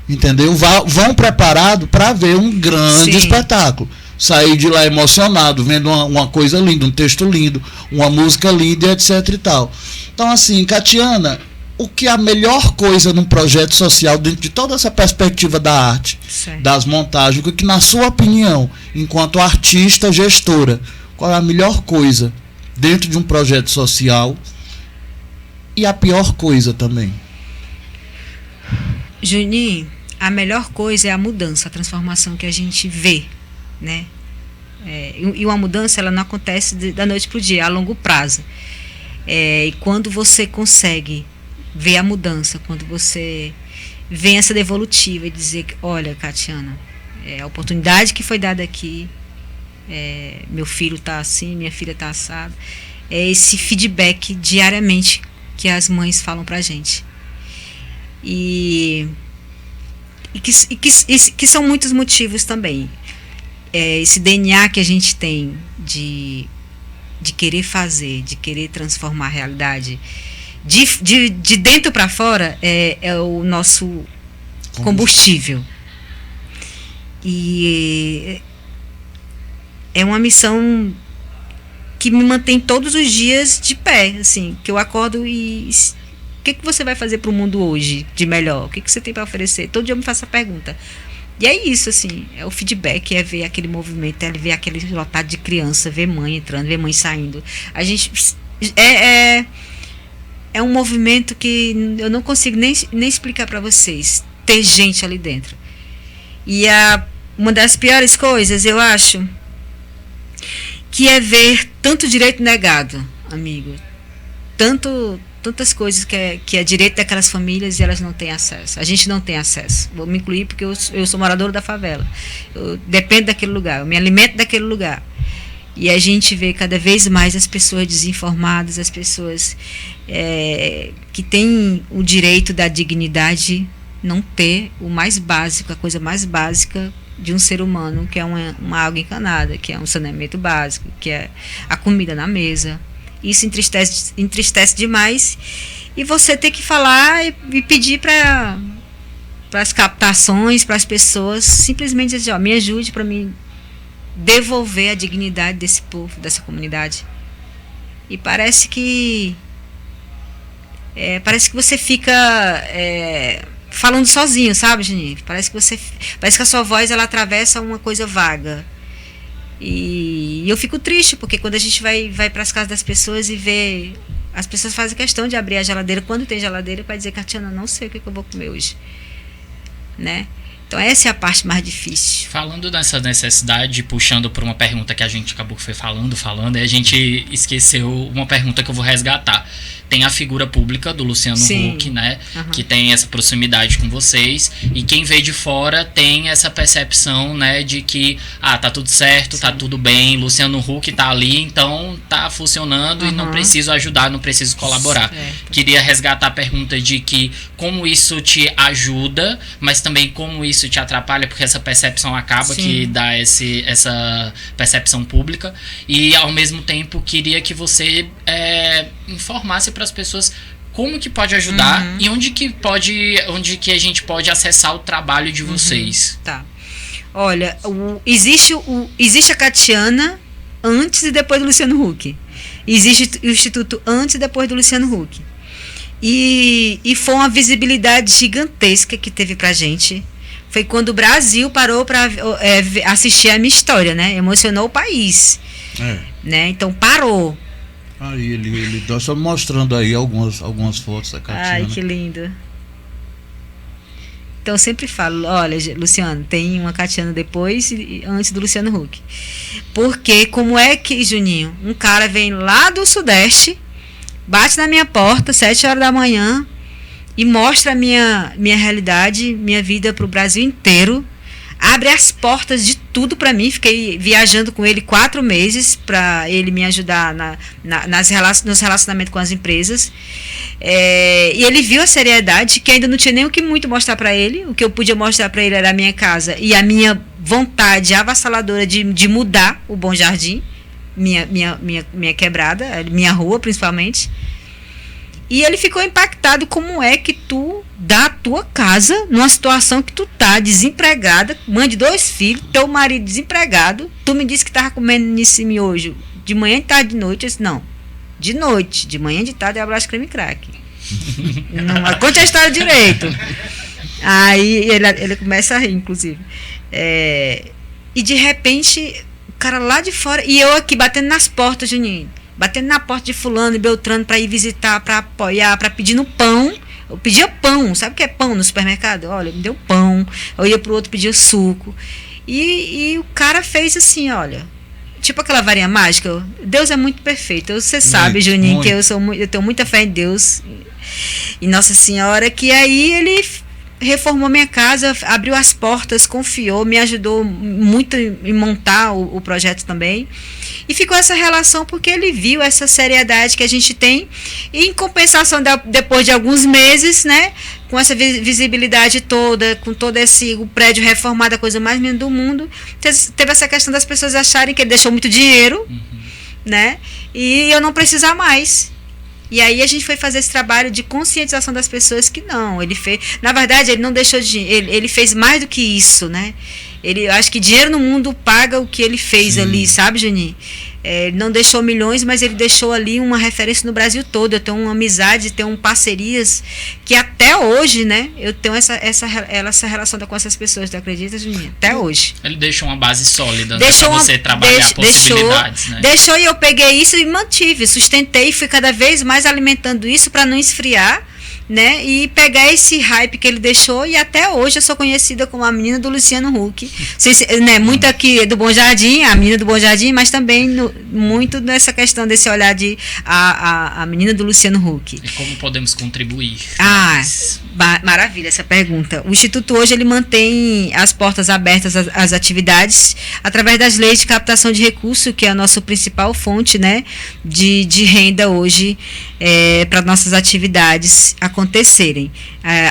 Entendeu? Vão preparados para ver um grande espetáculo. Sair de lá emocionado, vendo uma coisa linda, um texto lindo, uma música linda, etc e tal. Então, assim, Catiana, o que é a melhor coisa num projeto social, dentro de toda essa perspectiva da arte, das montagens, o que, na sua opinião, enquanto artista gestora, qual é a melhor coisa dentro de um projeto social e a pior coisa também? Juninho, a melhor coisa é a mudança, a transformação que a gente vê, né? E uma mudança, ela não acontece da noite para o dia, a longo prazo. E quando você consegue ver a mudança, quando você vê essa devolutiva e dizer que, olha, Catiana, a oportunidade que foi dada aqui, meu filho está assim, minha filha está assada, é esse feedback diariamente que as mães falam para a gente. E que são muitos motivos também. Esse DNA que a gente tem de querer fazer, de querer transformar a realidade, de dentro para fora, é o nosso combustível. E é uma missão que me mantém todos os dias de pé, assim, que eu acordo e... O que você vai fazer para o mundo hoje de melhor? O que você tem para oferecer? Todo dia eu me faço a pergunta. E é isso, assim, é o feedback, é ver aquele movimento, é ver aquele lotado de criança, ver mãe entrando, ver mãe saindo. A gente... É um movimento que eu não consigo nem explicar para vocês. Ter gente ali dentro. E uma das piores coisas, eu acho, que é ver tanto direito negado, amigo. Tantas coisas que é direito daquelas famílias e elas não têm acesso. A gente não tem acesso. Vou me incluir porque eu sou morador da favela. Eu dependo daquele lugar, eu me alimento daquele lugar. E a gente vê cada vez mais as pessoas desinformadas, as pessoas que têm o direito da dignidade não ter o mais básico, a coisa mais básica de um ser humano, que é uma água encanada, que é um saneamento básico, que é a comida na mesa. Isso entristece demais. E você ter que falar e pedir para as captações, para as pessoas, simplesmente dizer, me ajude para mim devolver a dignidade desse povo, dessa comunidade. E parece que você fica falando sozinho, sabe, Juninho? Parece que a sua voz ela atravessa uma coisa vaga. E eu fico triste, porque quando a gente vai para as casas das pessoas e vê, as pessoas fazem questão de abrir a geladeira quando tem geladeira para dizer: Catiana, não sei o que eu vou comer hoje, né? Então essa é a parte mais difícil. Falando dessa necessidade, puxando por uma pergunta que a gente acabou que foi falando, e a gente esqueceu uma pergunta que eu vou resgatar. Tem a figura pública do Luciano Huck, né? Uhum. Que tem essa proximidade com vocês. E quem vê de fora tem essa percepção, né? De que, tá tudo certo, tá tudo bem. Luciano Huck tá ali, então tá funcionando, e não preciso ajudar, não preciso colaborar. Certo. Queria resgatar a pergunta de que como isso te ajuda, mas também como isso te atrapalha, porque essa percepção acaba, que dá essa percepção pública. E ao mesmo tempo queria que você informasse para as pessoas como que pode ajudar e onde que a gente pode acessar o trabalho de vocês. Tá. Olha, existe a Catiana antes e depois do Luciano Huck. Existe o Instituto antes e depois do Luciano Huck. E foi uma visibilidade gigantesca que teve pra gente. Foi quando o Brasil parou para assistir a minha história, né? Emocionou o país. Né? Então parou. Aí ele tá só mostrando aí algumas fotos da Catiana. Ai, que lindo. Então eu sempre falo: olha, Luciano, tem uma Catiana depois e antes do Luciano Huck. Porque como é que, Juninho, um cara vem lá do Sudeste, bate na minha porta 7 horas da manhã e mostra a minha realidade, minha vida para o Brasil inteiro, abre as portas de tudo para mim. Fiquei viajando com ele 4 meses para ele me ajudar nos relacionamentos com as empresas. E ele viu a seriedade, que ainda não tinha nem o que muito mostrar para ele. O que eu podia mostrar para ele era a minha casa e a minha vontade avassaladora de mudar o Bom Jardim, minha quebrada, minha rua principalmente. E ele ficou impactado: como é que tu, da tua casa, numa situação que tu tá desempregada, mãe de 2 filhos, teu marido desempregado, tu me disse que tava comendo nesse miojo de manhã, de tarde, de noite. Eu disse: não, de noite, de manhã, de tarde, eu abraço creme crack. Não, conte a história direito. Aí ele começa a rir, inclusive. E de repente, o cara lá de fora, e eu aqui batendo nas portas, Juninho. Batendo na porta de fulano e Beltrano para ir visitar, para apoiar, para pedir no pão. Eu pedia pão, sabe o que é pão no supermercado? Olha, me deu pão. Eu ia pro outro pedir suco. E o cara fez assim, olha, tipo aquela varinha mágica. Deus é muito perfeito. Você sabe, Juninho, que eu tenho muita fé em Deus e Nossa Senhora, que aí ele reformou minha casa, abriu as portas, confiou, me ajudou muito em montar o projeto também. E ficou essa relação porque ele viu essa seriedade que a gente tem. E em compensação, depois de alguns meses, né, com essa visibilidade toda, com todo o prédio reformado, a coisa mais linda do mundo, teve essa questão das pessoas acharem que ele deixou muito dinheiro, né, e eu não precisar mais. E aí a gente foi fazer esse trabalho de conscientização das pessoas que não, ele fez, na verdade ele não deixou de, ele fez mais do que isso, né? Eu acho que dinheiro no mundo paga o que ele fez ali, sabe, Juninho? Ele não deixou milhões, mas ele deixou ali uma referência no Brasil todo. Eu tenho uma amizade, tenho parcerias que até hoje, né? Eu tenho essa relação com essas pessoas, tu acredita, Juninho? Até hoje. Ele deixou uma base sólida para você trabalhar possibilidades, né? Deixou, e eu peguei isso e mantive, sustentei e fui cada vez mais alimentando isso para não esfriar, né, e pegar esse hype que ele deixou, e até hoje eu sou conhecida como a menina do Luciano Huck, né, muito aqui do Bom Jardim, a menina do Bom Jardim, mas também muito nessa questão desse olhar de a menina do Luciano Huck. E como podemos contribuir? Maravilha essa pergunta. O Instituto hoje ele mantém as portas abertas às atividades através das leis de captação de recursos, que é a nossa principal fonte, né, de renda hoje, para nossas atividades acontecerem.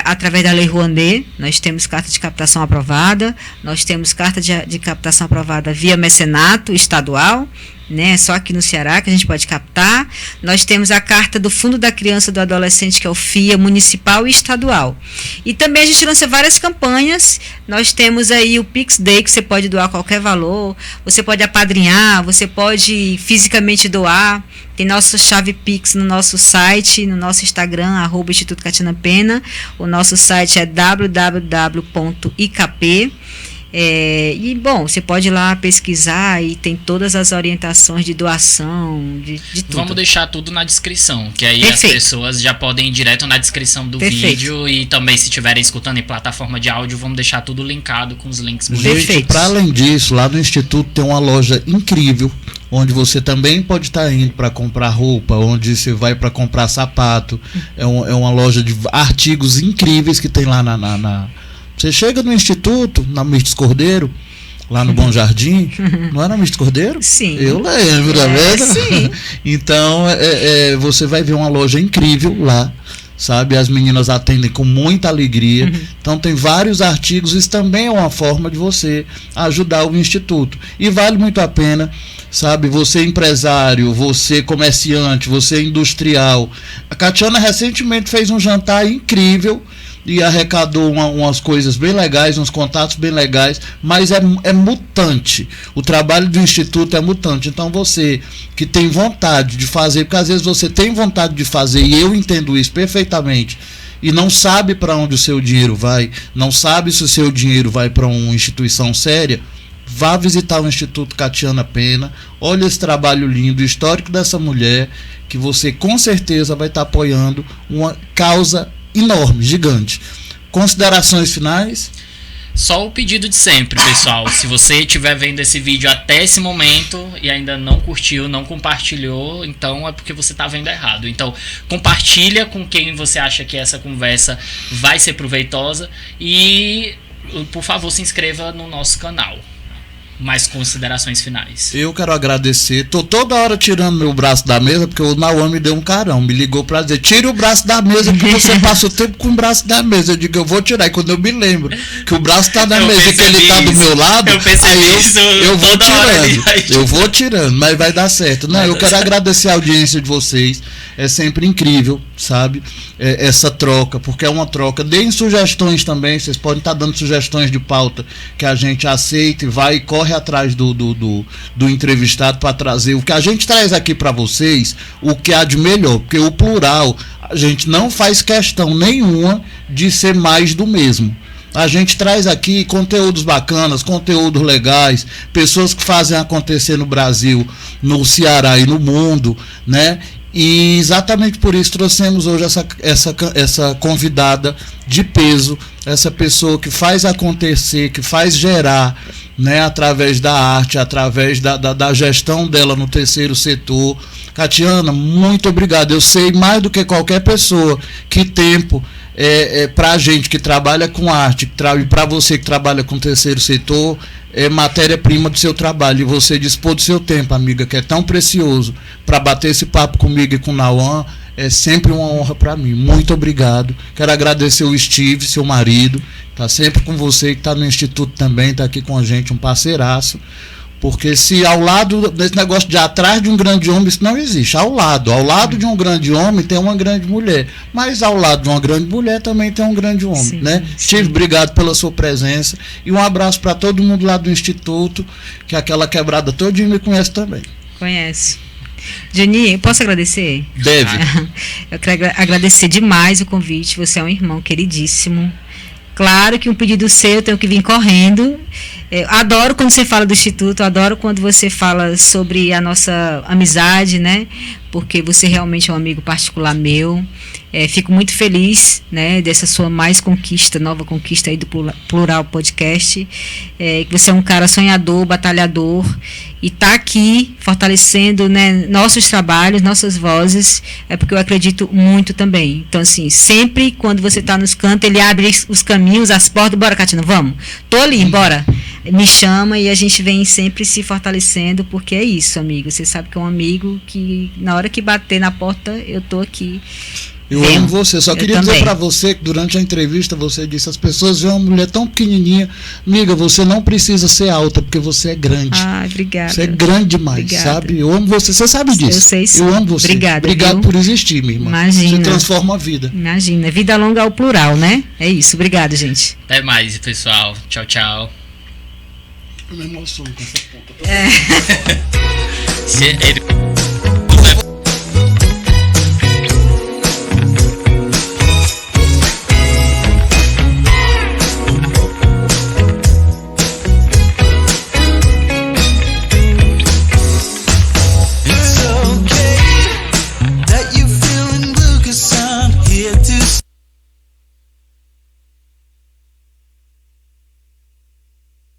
Através da Lei Rouanet, nós temos carta de captação aprovada, nós temos carta de captação aprovada via mecenato estadual, né? Só aqui no Ceará que a gente pode captar. Nós temos a carta do Fundo da Criança e do Adolescente, que é o FIA, municipal e estadual. E também a gente lança várias campanhas. Nós temos aí o Pix Day, que você pode doar qualquer valor, você pode apadrinhar, você pode fisicamente doar. Tem nossa chave Pix no nosso site, no nosso Instagram, @Instituto Catiana Pena. O nosso site é www.ikp. E bom, você pode ir lá pesquisar e tem todas as orientações de doação, de tudo. Vamos deixar tudo na descrição, que aí Perfeito. as pessoas já podem ir direto na descrição do Perfeito. vídeo, e também se estiverem escutando em plataforma de áudio, vamos deixar tudo linkado com os links. Gente, Perfeito. para além disso, lá no Instituto tem uma loja incrível, onde você também pode estar indo para comprar roupa, onde você vai para comprar sapato. É uma loja de artigos incríveis que tem lá na Você chega no Instituto, na Mirtes Cordeiro, lá no Bom Jardim, não é na Mirtes Cordeiro? Sim. Eu lembro, tá vendo? Sim. Então, você vai ver uma loja incrível lá, sabe? As meninas atendem com muita alegria. Então, tem vários artigos. Isso também é uma forma de você ajudar o Instituto. E vale muito a pena, sabe? Você empresário, você comerciante, você industrial. A Catiana recentemente fez um jantar incrível e arrecadou umas coisas bem legais, uns contatos bem legais, mas é mutante. O trabalho do Instituto é mutante. Então você que tem vontade de fazer, porque às vezes você tem vontade de fazer, e eu entendo isso perfeitamente, e não sabe para onde o seu dinheiro vai, não sabe se o seu dinheiro vai para uma instituição séria, vá visitar o Instituto Catiana Pena, olha esse trabalho lindo, histórico dessa mulher, que você com certeza vai estar apoiando uma causa enorme, gigante. Considerações finais? Só o pedido de sempre, pessoal. Se você estiver vendo esse vídeo até esse momento e ainda não curtiu, não compartilhou, então é porque você está vendo errado. Então, compartilha com quem você acha que essa conversa vai ser proveitosa e, por favor, se inscreva no nosso canal. Mais considerações finais. Eu quero agradecer. Tô toda hora tirando meu braço da mesa, porque o Nauan me deu um carão. Me ligou pra dizer: tire o braço da mesa, porque você passa o tempo com o braço da mesa. Eu digo: eu vou tirar. E quando eu me lembro que o braço tá na mesa e que ele tá do meu lado, eu vou tirando. Eu vou tirando, mas vai dar certo. Não, eu quero agradecer a audiência de vocês. É sempre incrível, sabe? Essa troca, porque é uma troca. Deem sugestões também. Vocês podem estar dando sugestões de pauta que a gente aceita e vai e corre atrás do entrevistado para trazer o que a gente traz aqui para vocês, o que há de melhor, porque o plural, a gente não faz questão nenhuma de ser mais do mesmo. A gente traz aqui conteúdos bacanas, conteúdos legais, pessoas que fazem acontecer no Brasil, no Ceará e no mundo, né? E exatamente por isso trouxemos hoje essa convidada de peso, essa pessoa que faz acontecer, que faz gerar, né, através da arte, através da gestão dela no terceiro setor. Catiana, muito obrigado. Eu sei mais do que qualquer pessoa que tempo para a gente que trabalha com arte, e para você que trabalha com o terceiro setor, é matéria-prima do seu trabalho. E você dispor do seu tempo, amiga, que é tão precioso, para bater esse papo comigo e com o Nauan, é sempre uma honra para mim. Muito obrigado. Quero agradecer o Steve, seu marido, tá sempre com você, que está no Instituto também, está aqui com a gente, um parceiraço. Porque se ao lado desse negócio de atrás de um grande homem, isso não existe. Ao lado de um grande homem tem uma grande mulher. Mas ao lado de uma grande mulher também tem um grande homem, sim, né? Sim. Steve, obrigado pela sua presença. E um abraço para todo mundo lá do Instituto, que aquela quebrada todinha me conhece também. Conhece. Jenny, posso agradecer? Deve. Eu quero agradecer demais o convite. Você é um irmão queridíssimo. Claro que um pedido seu, eu tenho que vir correndo. Adoro quando você fala do Instituto, adoro quando você fala sobre a nossa amizade, né? Porque você realmente é um amigo particular meu. Fico muito feliz, né, dessa sua nova conquista aí do Plural Podcast. Que você é um cara sonhador, batalhador, e tá aqui fortalecendo, né, nossos trabalhos, nossas vozes, porque eu acredito muito também. Então, assim, sempre quando você está nos cantos, ele abre os caminhos, as portas. Bora, Catina, vamos. Tô ali, bora. Me chama e a gente vem sempre se fortalecendo, porque é isso, amigo. Você sabe que é um amigo que na hora que bater na porta, eu tô aqui. Eu amo você. Só queria dizer para você que durante a entrevista você disse: as pessoas veem uma mulher tão pequenininha. Amiga, você não precisa ser alta, porque você é grande. Ah, obrigada. Você é grande demais, sabe? Eu amo você. Você sabe disso. Eu sei sim. Eu amo você. Obrigada. Obrigado por existir, minha irmã. Imagina. Você transforma a vida. Imagina. Vida longa ao plural, né? É isso. Obrigada, gente. Até mais, pessoal. Tchau, tchau. Eu me emociono com essa ponta. Ele